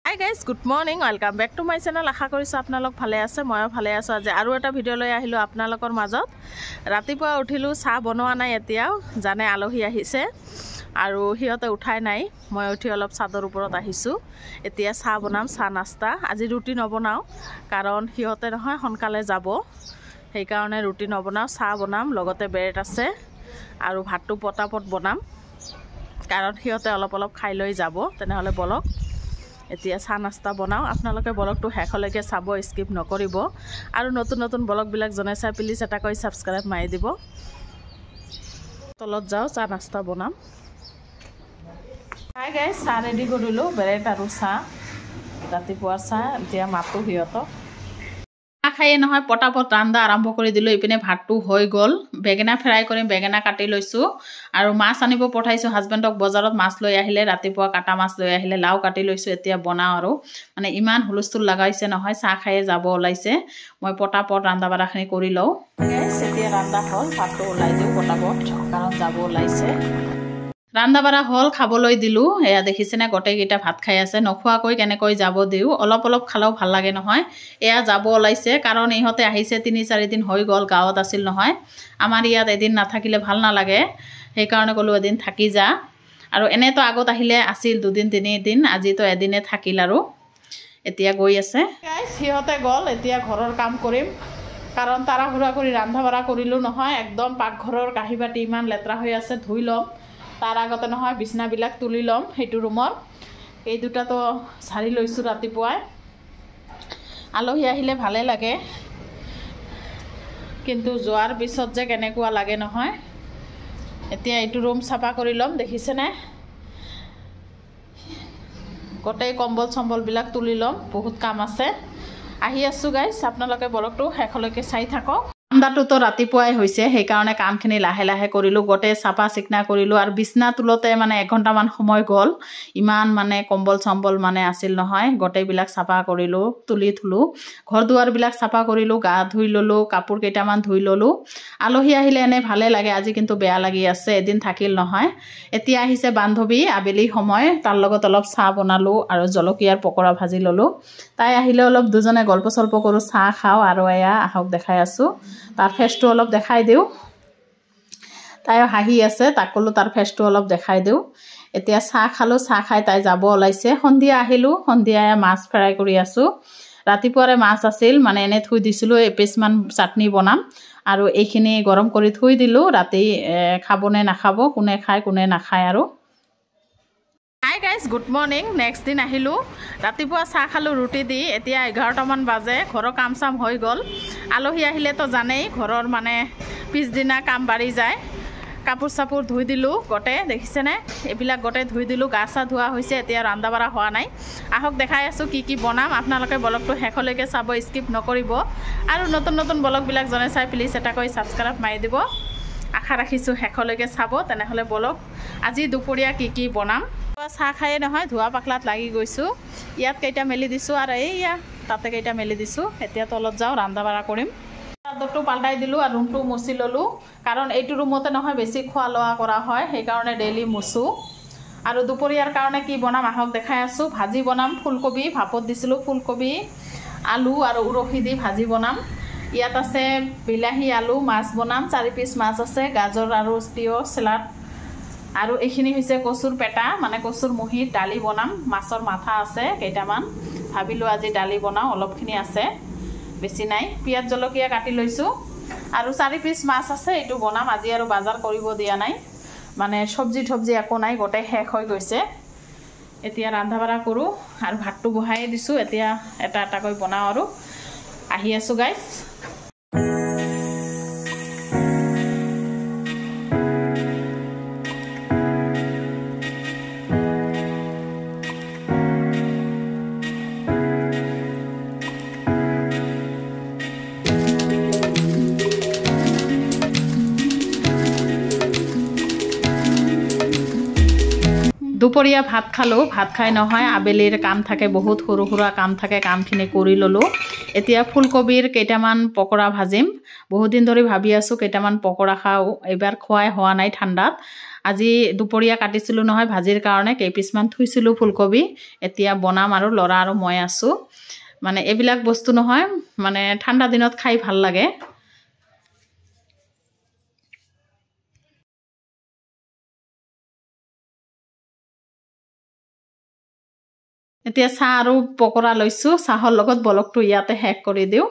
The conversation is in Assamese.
Hi guys, good morning. Welcome back to my channel. আশা কৰিছো আপোনালোক ভালে আছে, ময়ো ভালে আছো। আজি আৰু এটা ভিডিও লৈ আহিলো আপোনালোকৰ মাজত। ৰাতিপুৱা উঠিলো, চাহ বনোৱা নাই এতিয়াও, জানে আলহী আহিছে আৰু হিয়তে উঠাই নাই। মই উঠি অলপ চাদৰ ওপৰত আহিছো। এতিয়া চাহ বনাম, চাহ নাস্তা। আজি ৰুটি নবনাও কাৰণ হিয়তে নহয় সোনকালে যাব। সেই কাৰণে ৰুটি নবনাও, চাহ বনাম, লগতে ব্ৰেড আছে আৰু ভাতটো পটাপট বনাম কাৰণ হিয়তে অলপ খাই লৈ যাব। তেনেহলে বলক এতিয়া চাহ নাস্তা বনাও। আপোনালোকে ব্লগটো শেষলৈকে চাব, স্কিপ নকৰিব আৰু নতুন নতুন ব্লগবিলাক জনাই চাই প্লিজ এটা কৈ সাবস্ক্ৰাইব মাৰি দিব। তলত যাও, চাহ নাস্তা বনাম। হাই গাইজ, চাহ ৰেডি কৰিলোঁ, ব্ৰেড আৰু চাহ, ৰাতিপুৱাৰ চাহ। এতিয়া মাতো সিহঁতক চাহ খায়ে নহয় পটাপট ৰান্ধা আৰম্ভ কৰি দিলোঁ। ইপিনে ভাতটো হৈ গ'ল, বেঙেনা ফ্ৰাই কৰিম, বেঙেনা কাটি লৈছোঁ আৰু মাছ আনিব পঠাইছোঁ হাজবেণ্ডক। বজাৰত মাছ লৈ আহিলে, ৰাতিপুৱা কাটা মাছ লৈ আহিলে, লাও কাটি লৈছোঁ। এতিয়া বনাওঁ আৰু মানে ইমান হুলস্থুল লগাইছে নহয়, চাহ খায়ে যাব ওলাইছে। মই পটাপট ৰান্ধা বাঢ়াখিনি কৰি লওঁ। এতিয়া ৰান্ধা হ'ল, ভাতটো ওলাই দিওঁ পটাপট কাৰণ যাব ওলাইছে। ৰান্ধা বাঢ়া হ'ল, খাবলৈ দিলোঁ। এয়া দেখিছেনে গোটেইকেইটা ভাত খাই আছে। নোখোৱাকৈ কেনেকৈ যাব দিওঁ, অলপ খালেও ভাল লাগে নহয়। এয়া যাব ওলাইছে কাৰণ ইহঁতে আহিছে ৩-৪ দিন হৈ গ'ল, গাঁৱত আছিল নহয়। আমাৰ ইয়াত এদিন নাথাকিলে ভাল নালাগে, সেইকাৰণে ক'লোঁ এদিন থাকি যা। আৰু এনেতো আগত আহিলে আছিল 2-3 দিন, আজিতো এদিনে থাকিল আৰু এতিয়া গৈ আছে। সিহঁতে গ'ল, এতিয়া ঘৰৰ কাম কৰিম কাৰণ তাৰা-হুৰা কৰি ৰান্ধা বাঢ়া কৰিলোঁ নহয়। একদম পাকঘৰৰ কাঁহী বাতি ইমান লেতেৰা হৈ আছে, ধুই ল'ম। তাৰ আগতে নহয় বিছনাবিলাক তুলি ল'ম সেইটো ৰুমৰ। এই দুটাতো ঝাৰি লৈছোঁ ৰাতিপুৱাই। আলহী আহিলে ভালে লাগে, কিন্তু যোৱাৰ পিছত যে কেনেকুৱা লাগে নহয়। এতিয়া এইটো ৰুম চাফা কৰি ল'ম, দেখিছেনে গোটেই কম্বল চম্বলবিলাক তুলি ল'ম, বহুত কাম আছে। আহি আছোঁ গাইজ, আপোনালোকে ব্লগটো শেষলৈকে চাই থাকক। ঠাণ্ডাটোতো ৰাতিপুৱাই হৈছে, সেইকাৰণে কামখিনি লাহে লাহে কৰিলোঁ, গোটেই চাফা চিকনা কৰিলোঁ। আৰু বিছনা তোলোতে মানে 1 ঘণ্টামান সময় গ'ল। ইমান মানে কম্বল চম্বল মানে আছিল নহয়, গোটেইবিলাক চাফা কৰিলোঁ, তুলি থলোঁ। ঘৰ দুৱাৰবিলাক চাফা কৰিলোঁ, গা ধুই ল'লোঁ, কাপোৰ কেইটামান ধুই ল'লোঁ। আলহী আহিলে এনেই ভালে লাগে, আজি কিন্তু বেয়া লাগি আছে, এদিন থাকিল নহয়। এতিয়া আহিছে বান্ধৱী আবেলি সময়, তাৰ লগত অলপ চাহ বনালোঁ আৰু জলকীয়াৰ পকৰা ভাজি ল'লোঁ। তাই আহিলে অলপ দুজনে গল্প চল্প কৰোঁ, চাহ খাওঁ আৰু এয়া আহক দেখাই আছোঁ। তাৰ ফেচটো অলপ দেখাই দিওঁ। তাইও হাঁহি আছে, তাক ক'লোঁ তাৰ ফেচটো অলপ দেখাই দিওঁ। এতিয়া চাহ খালোঁ, চাহ খাই তাই যাব ওলাইছে। সন্ধিয়া আহিলোঁ, সন্ধিয়া মাছ ফ্ৰাই কৰি আছোঁ। ৰাতিপুৱাৰে মাছ আছিল, মানে এনে থৈ দিছিলোঁ, এপিচমান চাটনি বনাম আৰু এইখিনি গৰম কৰি থৈ দিলোঁ। ৰাতি খাবনে নাখাব, কোনে খায় কোনে নাখায় আৰু। Hi guys, good morning. Next দিন আহিলোঁ, ৰাতিপুৱা চাহ খালোঁ ৰুটি দি। এতিয়া 11টামান বাজে, ঘৰৰ কাম চাম হৈ গ'ল। আলহী আহিলেতো জানেই ঘৰৰ মানে পিছদিনা কাম বাঢ়ি যায়। কাপোৰ চাপোৰ ধুই দিলোঁ গোটেই, দেখিছেনে এইবিলাক গোটেই ধুই দিলোঁ, গা চা ধোৱা হৈছে। এতিয়া ৰন্ধা বাঢ়া হোৱা নাই, আহক দেখাই আছোঁ কি বনাম। আপোনালোকে ব্লগটো শেষলৈকে চাব, স্কিপ নকৰিব আৰু নতুন নতুন ব্লগবিলাক জনাই চাই প্লিজ এটা কৈ ছাবস্ক্ৰাইব মাৰি দিব। আশা ৰাখিছোঁ শেষলৈকে চাব। তেনেহ'লে ব্লগ আজি দুপৰীয়া কি বনাম। চাহ খায়ে নহয় ধোৱা পাখলাত লাগি গৈছোঁ। ইয়াত কেইটা মেলি দিছোঁ আৰু এইয়া তাতে কেইটা মেলি দিছোঁ। এতিয়া তলত যাওঁ, ৰন্ধা বাঢ়া কৰিম। চাদৰটো পাল্টাই দিলোঁ আৰু ৰুমটো মুচি ল'লোঁ কাৰণ এইটো ৰুমতে নহয় বেছি খোৱা লোৱা কৰা হয়, সেইকাৰণে ডেইলি মুচোঁ। আৰু দুপৰীয়াৰ কাৰণে কি বনাম আহক দেখাই আছোঁ। ভাজি বনাম, ফুলকবি ভাপত দিছিলোঁ, ফুলকবি আলু আৰু উৰহি দি ভাজি বনাম। ইয়াত আছে বিলাহী আলু মাছ বনাম, 4 পিচ মাছ আছে, গাজৰ আৰু তিয়ঁহ চালাড। আৰু এইখিনি হৈছে কচুৰ পেটা, মানে কচুৰ মুহিত দালি বনাম। মাছৰ মাথা আছে কেইটামান, ভাবিলোঁ আজি দালি বনাওঁ, অলপখিনি আছে, বেছি নাই। পিঁয়াজ জলকীয়া কাটি লৈছোঁ আৰু 4 পিচ মাছ আছে, এইটো বনাম আজি। আৰু বজাৰ কৰিব দিয়া নাই, মানে চব্জি একো নাই, গোটেই শেষ হৈ গৈছে। এতিয়া ৰন্ধা বাঢ়া কৰোঁ আৰু ভাতটো বহাই দিছোঁ। এতিয়া এটা এটাকৈ বনাওঁ আৰু আহি আছোঁ গাইজ। দুপৰীয়া ভাত খালোঁ, ভাত খাই নহয় আবেলিৰ কাম থাকে, বহুত সৰু সুৰা কাম থাকে, কামখিনি কৰি ল'লোঁ। এতিয়া ফুলকবিৰ কেইটামান পকৰা ভাজিম। বহুত দিন ধৰি ভাবি আছোঁ কেইটামান পকৰা খাওঁ, এইবাৰ খোৱাই হোৱা নাই ঠাণ্ডাত। আজি দুপৰীয়া কাটিছিলোঁ নহয় ভাজিৰ কাৰণে, কেইপিচমান থৈছিলোঁ ফুলকবি। এতিয়া বনাম আৰু ল'ৰা আৰু মই আছোঁ। মানে এইবিলাক বস্তু নহয় মানে ঠাণ্ডা দিনত খাই ভাল লাগে। এতিয়া চাহ আৰু পকৰা লৈছোঁ। চাহৰ লগত বলকটো ইয়াতে শেষ কৰি দিওঁ।